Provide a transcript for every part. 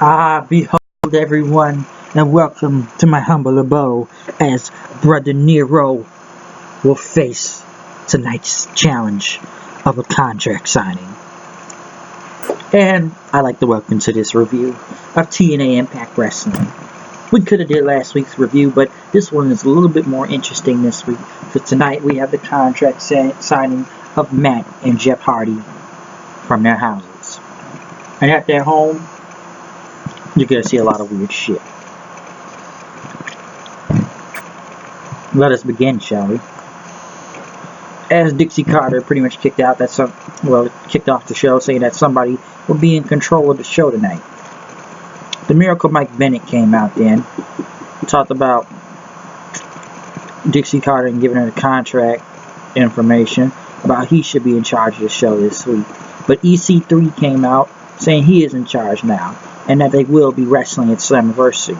Behold everyone, and welcome to my humble abode as Brother Nero will face tonight's challenge of a contract signing. And I'd like to welcome to this review of TNA IMPACT Wrestling. We could have did last week's review, but this one is a little bit more interesting this week, because tonight we have the contract signing of Matt and Jeff Hardy from their houses. And at their home, you're going to see a lot of weird shit. Let us begin, shall we? As Dixie Carter pretty much kicked off the show, saying that somebody will be in control of the show tonight. The Miracle Mike Bennett came out then, talked about Dixie Carter and giving her the contract information about he should be in charge of the show this week. But EC3 came out saying he is in charge now, and that they will be wrestling at Slammiversary.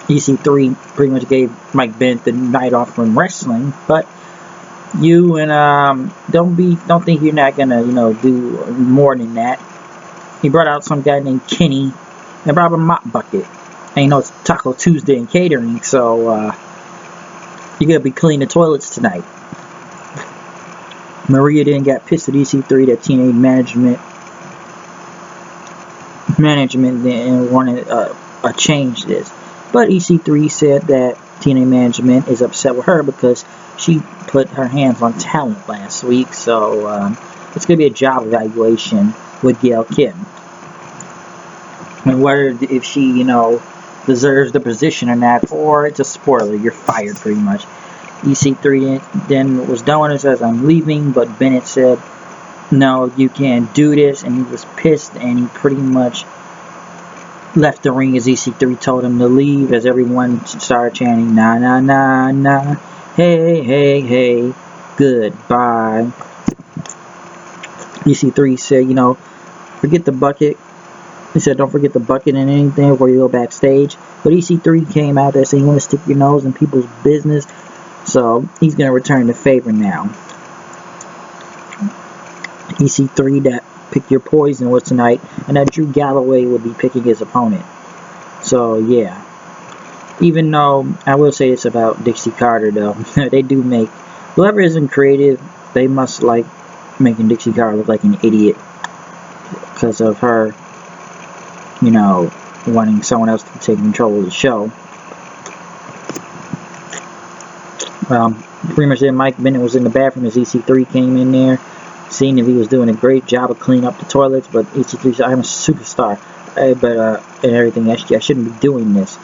EC3 pretty much gave Mike Bennett the night off from wrestling, but you and don't think you're not gonna do more than that. He brought out some guy named Kenny and brought up a mop bucket. And it's Taco Tuesday and catering, so you gotta be cleaning the toilets tonight. Maria then got pissed at EC3 that TNA management then wanted a change this. But EC3 said that TNA management is upset with her because she put her hands on talent last week. So it's going to be a job evaluation with Gail Kim. And whether if she, deserves the position or not, or it's a spoiler, you're fired pretty much. EC3 then was done with it, says I'm leaving, but Bennett said, no, you can't do this, and he was pissed, and he pretty much left the ring as EC3 told him to leave, as everyone started chanting, nah, nah, nah, nah, hey, hey, hey, goodbye. EC3 said, forget the bucket. He said, don't forget the bucket and anything before you go backstage. But EC3 came out there saying, you want to stick your nose in people's business, so he's going to return the favor now. EC3 that pick your poison was tonight, and that Drew Galloway would be picking his opponent. So yeah, even though I will say this about Dixie Carter though, they do make whoever isn't creative, they must like making Dixie Carter look like an idiot because of her, wanting someone else to take control of the show. Pretty much then Mike Bennett was in the bathroom as EC3 came in there, seeing if he was doing a great job of cleaning up the toilets, but EC3 said, I'm a superstar, and everything, I shouldn't be doing this.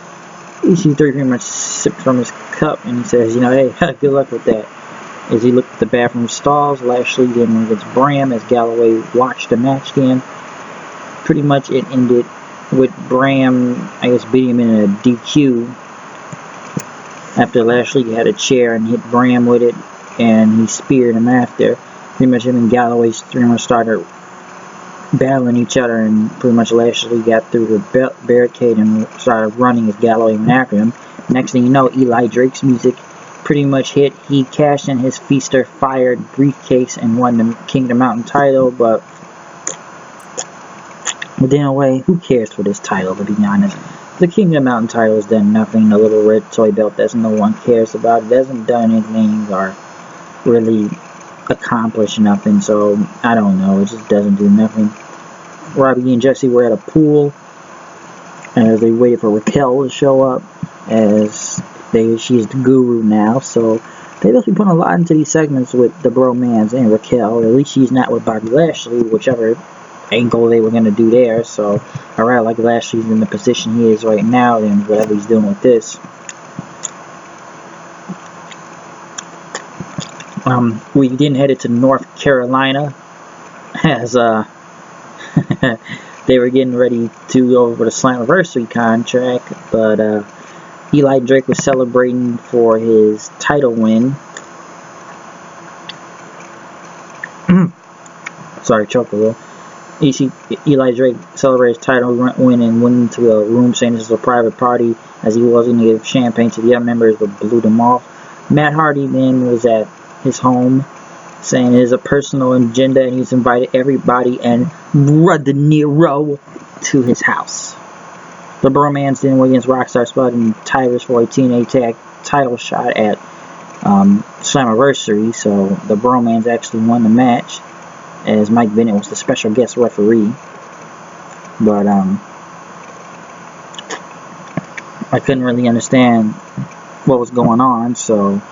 EC3 pretty much sipped from his cup, and he says, hey, good luck with that. As he looked at the bathroom stalls, Lashley then went against Bram, as Galloway watched the match then. Pretty much it ended with Bram, beating him in a DQ, after Lashley had a chair and hit Bram with it, and he speared him after. Pretty much him and Galloway started battling each other, and pretty much Lashley got through the barricade and started running as Galloway went after him. Next thing you know, Eli Drake's music pretty much hit. He cashed in his Feaster Fired briefcase and won the King of the Mountain title, but in a way, who cares for this title, to be honest? The King of the Mountain title has done nothing. The little red toy belt that no one cares about. It hasn't done anything or really accomplished nothing, so I don't know, it just doesn't do nothing. Robbie and Jesse were at a pool as they waited for Raquel to show up, as she's the guru now, so they must be putting a lot into these segments with the bromance and Raquel. At least she's not with Bobby Lashley, whichever angle they were going to do there, so I rather like Lashley's in the position he is right now than whatever he's doing with this. We then headed to North Carolina as they were getting ready to go over the Slammiversary contract, but Eli Drake was celebrating for his title win. Sorry, choke a little. Eli Drake celebrated his title win and went into a room saying this is a private party, as he wasn't going to give champagne to the other members but blew them off. Matt Hardy then was at his home saying it is a personal agenda, and he's invited everybody and Brother Nero to his house. The Bromance then went against Rockstar Spud and Tigers for a TNA Tag title shot at Slammiversary, so the Bromance actually won the match, as Mike Bennett was the special guest referee. But I couldn't really understand what was going on, so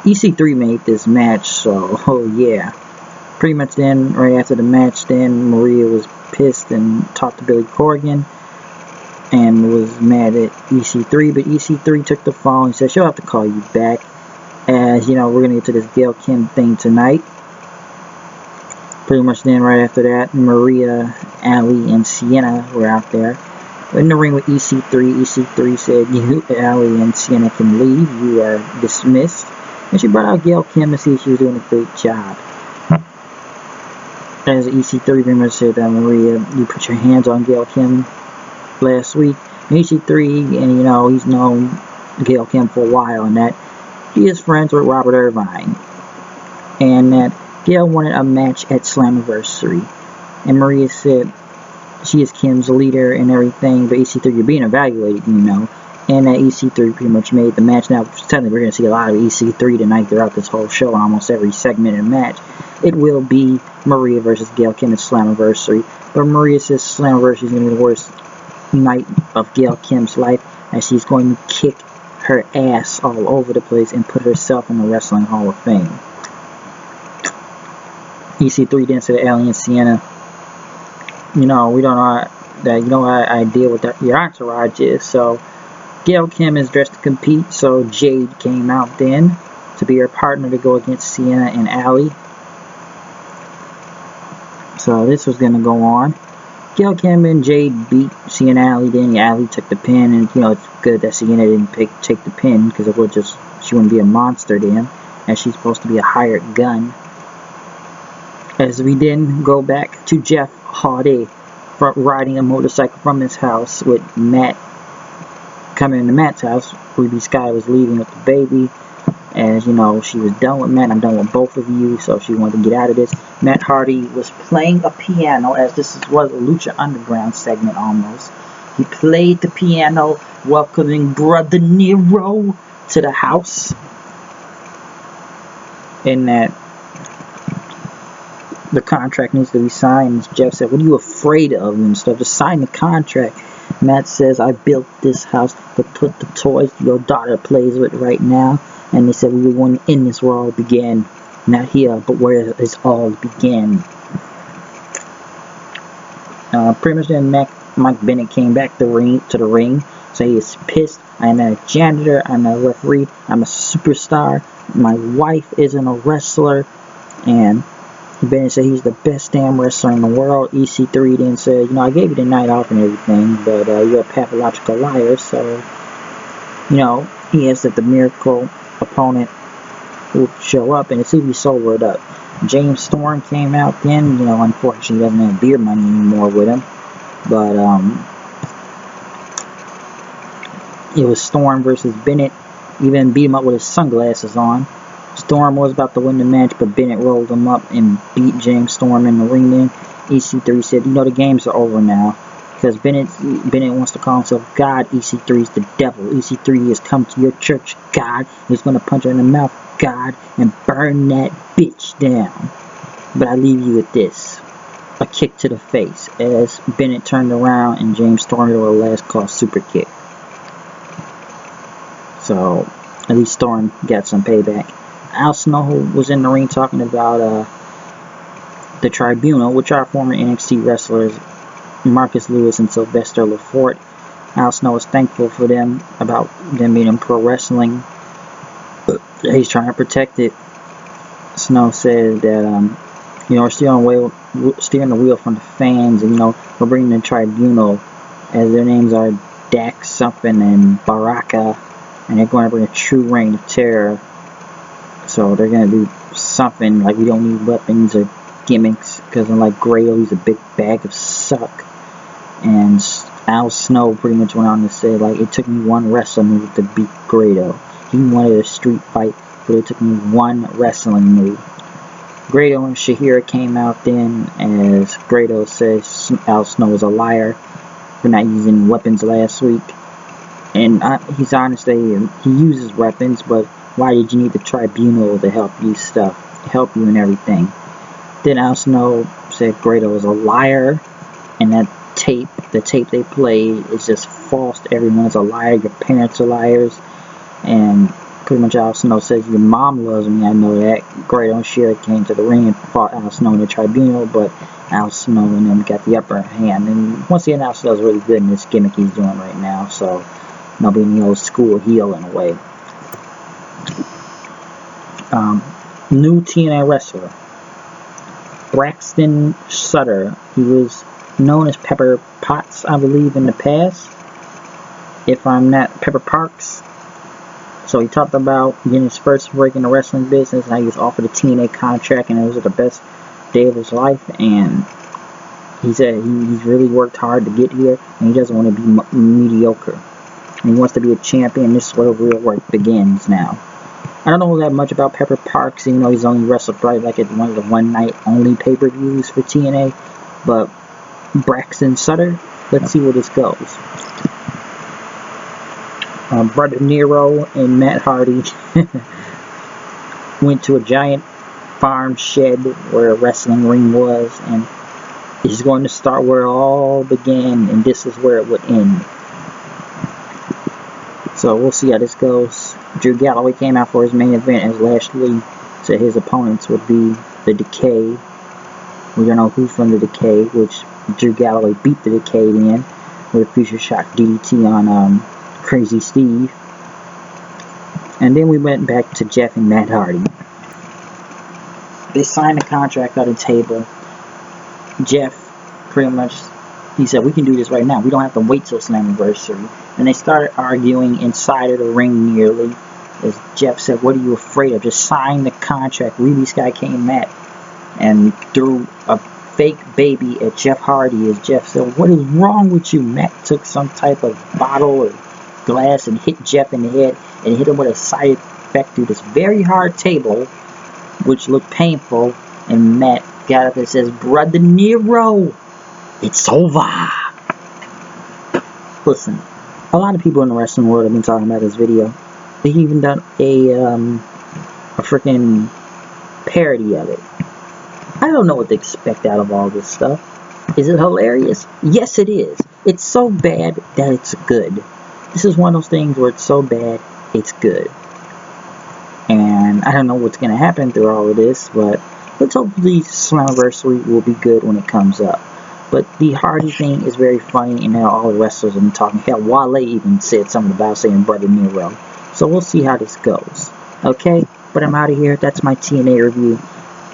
EC3 made this match, so oh yeah. Pretty much then, right after the match, then Maria was pissed and talked to Billy Corgan and was mad at EC3, but EC3 took the phone and said she'll have to call you back, as you know, we're gonna get to this Gail Kim thing tonight. Pretty much then, right after that, Maria, Ali, and Sienna were out there in the ring with EC3. EC3 said, you, Ali, and Sienna can leave, you are dismissed, and she brought out Gail Kim to see if she was doing a great job. As EC3 pretty much said that, Maria, you put your hands on Gail Kim last week. And EC3, and you know, he's known Gail Kim for a while, and that he is friends with Robert Irvine, and that Gail wanted a match at Slammiversary, and Maria said she is Kim's leader and everything, but EC3, you're being evaluated, you know, and that EC3 pretty much made the match. Now, technically, we're going to see a lot of EC3 tonight throughout this whole show, almost every segment and match. It will be Maria versus Gail Kim at Slammiversary, but Maria says Slammiversary is going to be the worst night of Gail Kim's life, as she's going to kick her ass all over the place and put herself in the Wrestling Hall of Fame. EC3 then said to Ali and Sienna, you know, we don't know that, you know, I deal with your entourage is, so Gail Kim is dressed to compete, so Jade came out then to be her partner to go against Sienna and Ali. So this was going to go on. Gail Kim and Jade beat Sienna and Ali, then Ali took the pin, and you know, it's good that Sienna didn't take the pin, because it would just, she wouldn't be a monster then, as she's supposed to be a hired gun. As we then go back to Jeff Hardy riding a motorcycle from his house with Matt coming into Matt's house. Ruby Sky was leaving with the baby, as you know, she was done with Matt. I'm done with both of you, so she wanted to get out of this. Matt Hardy was playing a piano, as this was a Lucha Underground segment almost. He played the piano, welcoming Brother Nero to the house, and that the contract needs to be signed. Jeff said, what are you afraid of and stuff? Just sign the contract. Matt says, I built this house to put the toys your daughter plays with right now. And they said, we were going to end this where all began. Not here, but where it all began. Pretty much then Mike Bennett came back to the ring. So he is pissed. I'm a janitor. I'm a referee. I'm a superstar. My wife isn't a wrestler. And Bennett said he's the best damn wrestler in the world. EC3 then said, you know, I gave you the night off and everything, but you're a pathological liar, so, you know, he asked that the miracle opponent would show up, and it seemed to be sobered up. James Storm came out then, you know, unfortunately he doesn't have beer money anymore with him, but, it was Storm versus Bennett. He even beat him up with his sunglasses on. Storm was about to win the match, but Bennett rolled him up and beat James Storm in the ring then. EC3 said, you know, the games are over now, because Bennett wants to call himself God. EC3 is the devil. EC3 has come to your church, God. He's going to punch her in the mouth, God, and burn that bitch down. But I leave you with this. A kick to the face, as Bennett turned around and James Storm did a last call super kick. So, at least Storm got some payback. Al Snow was in the ring talking about the Tribunal, which are former NXT wrestlers Marcus Lewis and Sylvester Lafort. Al Snow was thankful for them, about them being in pro wrestling. He's trying to protect it. Snow said that you know, we're steering the wheel from the fans, and you know, we're bringing the Tribunal, as their names are Dax something and Baraka, and they're going to bring a true reign of terror. So they're going to do something like we don't need weapons or gimmicks, because unlike Grado, he's a big bag of suck. And Al Snow pretty much went on to say, like, it took me one wrestling move to beat Grado. He wanted a street fight, but it took me one wrestling move. Grado and Shahira came out then, as Grado says Al Snow was a liar for not using weapons last week. And he's honest that he uses weapons, but why did you need the tribunal to help you and everything? Then Al Snow said Grado was a liar, and that the tape they played is just false. Everyone's a liar. Your parents are liars. And pretty much Al Snow says, your mom loves me, I know that. Grado and Shahira came to the ring and fought Al Snow in the tribunal, but Al Snow and them got the upper hand. And once again, Al Snow's really good in this gimmick he's doing right now, so not being the old school heel in a way. New TNA wrestler, Braxton Sutter. He was known as Pepper Potts, I believe, in the past. If I'm not, Pepper Parks. So he talked about getting his first break in the wrestling business, and how he was offered a TNA contract, and it was the best day of his life. And he said he's really worked hard to get here, and he doesn't want to be mediocre. And he wants to be a champion. This is where real work begins now. I don't know that much about Pepper Parks, even though he's only wrestled probably like at one of the one-night only pay-per-views for TNA. But Braxton Sutter, let's see where this goes. Brother Nero and Matt Hardy went to a giant farm shed where a wrestling ring was, and he's going to start where it all began, and this is where it would end. So we'll see how this goes. Drew Galloway came out for his main event, as Lashley said his opponents would be the Decay. We don't know who from the Decay, which Drew Galloway beat the Decay in with a Future Shock DDT on Crazy Steve. And then we went back to Jeff and Matt Hardy. They signed the contract on the table. Jeff pretty much, he said, we can do this right now. We don't have to wait till Slammiversary. And they started arguing inside of the ring nearly. As Jeff said, what are you afraid of? Just sign the contract. Ruby Sky came Matt and threw a fake baby at Jeff Hardy. As Jeff said, what is wrong with you? Matt took some type of bottle or glass and hit Jeff in the head and hit him with a side effect through this very hard table, which looked painful. And Matt got up and says, Brother Nero, it's over. Listen, a lot of people in the wrestling world have been talking about this video. They've even done a freaking parody of it. I don't know what to expect out of all this stuff. Is it hilarious? Yes, it is. It's so bad that it's good. This is one of those things where it's so bad, it's good. And I don't know what's going to happen through all of this, but let's hope the Slammiversary will be good when it comes up. But the Hardy thing is very funny, and now all the wrestlers have been talking. Hell, Wale even said something about saying Brother Nero. So we'll see how this goes. Okay? But I'm out of here. That's my TNA review.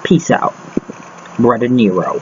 Peace out. Brother Nero.